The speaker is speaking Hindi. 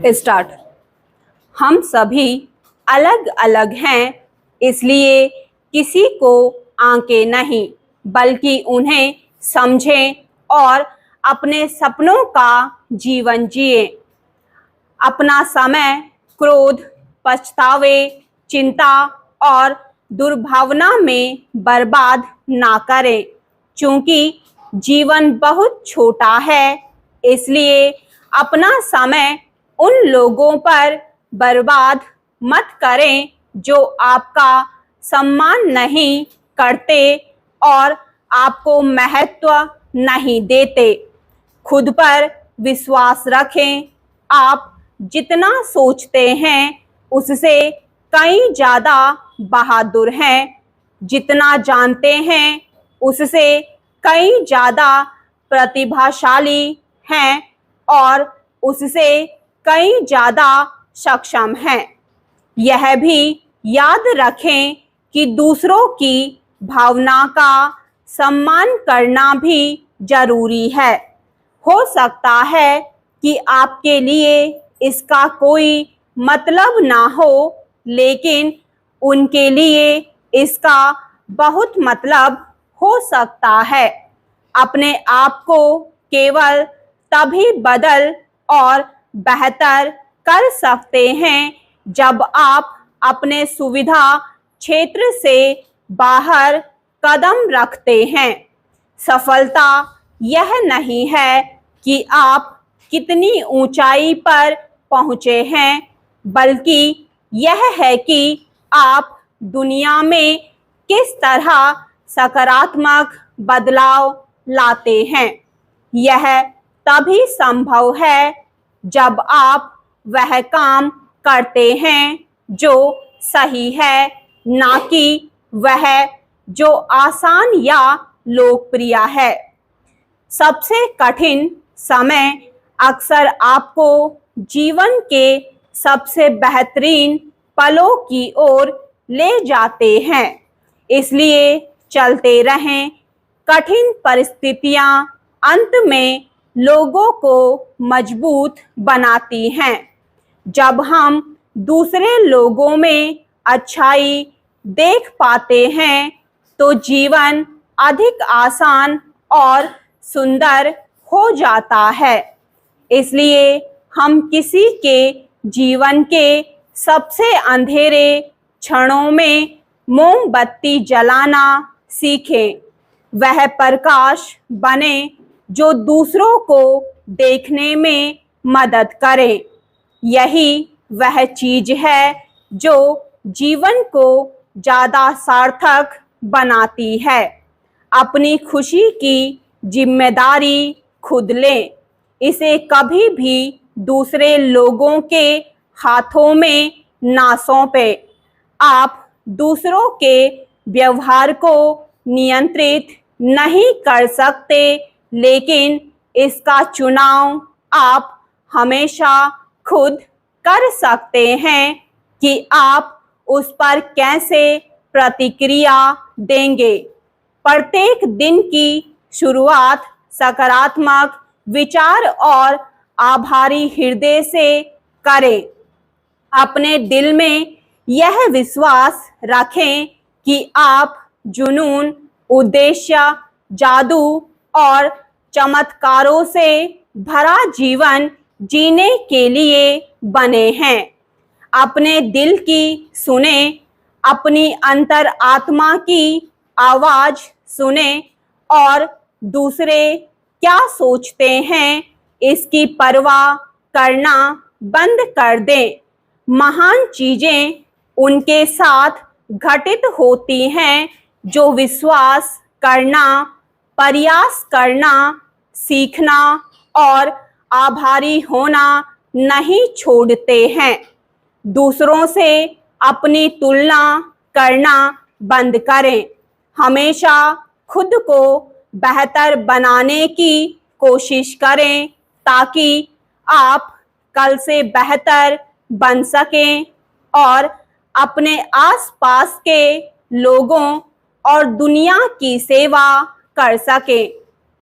स्टार्ट। हम सभी अलग अलग हैं, इसलिए किसी को आंके नहीं, बल्कि उन्हें समझें और अपने सपनों का जीवन जिए। अपना समय क्रोध, पछतावे, चिंता और दुर्भावना में बर्बाद ना करें, क्योंकि जीवन बहुत छोटा है। इसलिए अपना समय उन लोगों पर बर्बाद मत करें जो आपका सम्मान नहीं करते और आपको महत्व नहीं देते। खुद पर विश्वास रखें। आप जितना सोचते हैं उससे कहीं ज़्यादा बहादुर हैं। जितना जानते हैं उससे कहीं ज़्यादा प्रतिभाशाली हैं और उससे कहीं ज़्यादा सक्षम हैं। यह भी याद रखें कि दूसरों की भावना का सम्मान करना भी जरूरी है। हो सकता है कि आपके लिए इसका कोई मतलब ना हो, लेकिन उनके लिए इसका बहुत मतलब हो सकता है। अपने आप को केवल तभी बदल और बेहतर कर सकते हैं जब आप अपने सुविधा क्षेत्र से बाहर कदम रखते हैं। सफलता यह नहीं है कि आप कितनी ऊंचाई पर पहुंचे हैं, बल्कि यह है कि आप दुनिया में किस तरह सकारात्मक बदलाव लाते हैं। यह तभी संभव है जब आप वह काम करते हैं जो सही है, ना कि वह जो आसान या लोकप्रिय है। सबसे कठिन समय अक्सर आपको जीवन के सबसे बेहतरीन पलों की ओर ले जाते हैं। इसलिए चलते रहें। कठिन परिस्थितियां अंत में लोगों को मजबूत बनाती हैं। जब हम दूसरे लोगों में अच्छाई देख पाते हैं तो जीवन अधिक आसान और सुंदर हो जाता है। इसलिए हम किसी के जीवन के सबसे अंधेरे क्षणों में मोमबत्ती जलाना सीखें। वह प्रकाश बने जो दूसरों को देखने में मदद करे। यही वह चीज है जो जीवन को ज़्यादा सार्थक बनाती है। अपनी खुशी की जिम्मेदारी खुद लें। इसे कभी भी दूसरे लोगों के हाथों में ना सौंपें। आप दूसरों के व्यवहार को नियंत्रित नहीं कर सकते, लेकिन इसका चुनाव आप हमेशा खुद कर सकते हैं कि आप उस पर कैसे प्रतिक्रिया देंगे। प्रत्येक दिन की शुरुआत सकारात्मक विचार और आभारी हृदय से करें। अपने दिल में यह विश्वास रखें कि आप जुनून, उद्देश्य, जादू और चमत्कारों से भरा जीवन जीने के लिए बने हैं। अपने दिल की सुने, अपनी अंतर आत्मा की आवाज सुने और दूसरे क्या सोचते हैं इसकी परवाह करना बंद कर दें। महान चीजें उनके साथ घटित होती हैं जो विश्वास करना, प्रयास करना, सीखना और आभारी होना नहीं छोड़ते हैं। दूसरों से अपनी तुलना करना बंद करें। हमेशा खुद को बेहतर बनाने की कोशिश करें ताकि आप कल से बेहतर बन सकें और अपने आसपास के लोगों और दुनिया की सेवा कर सकें।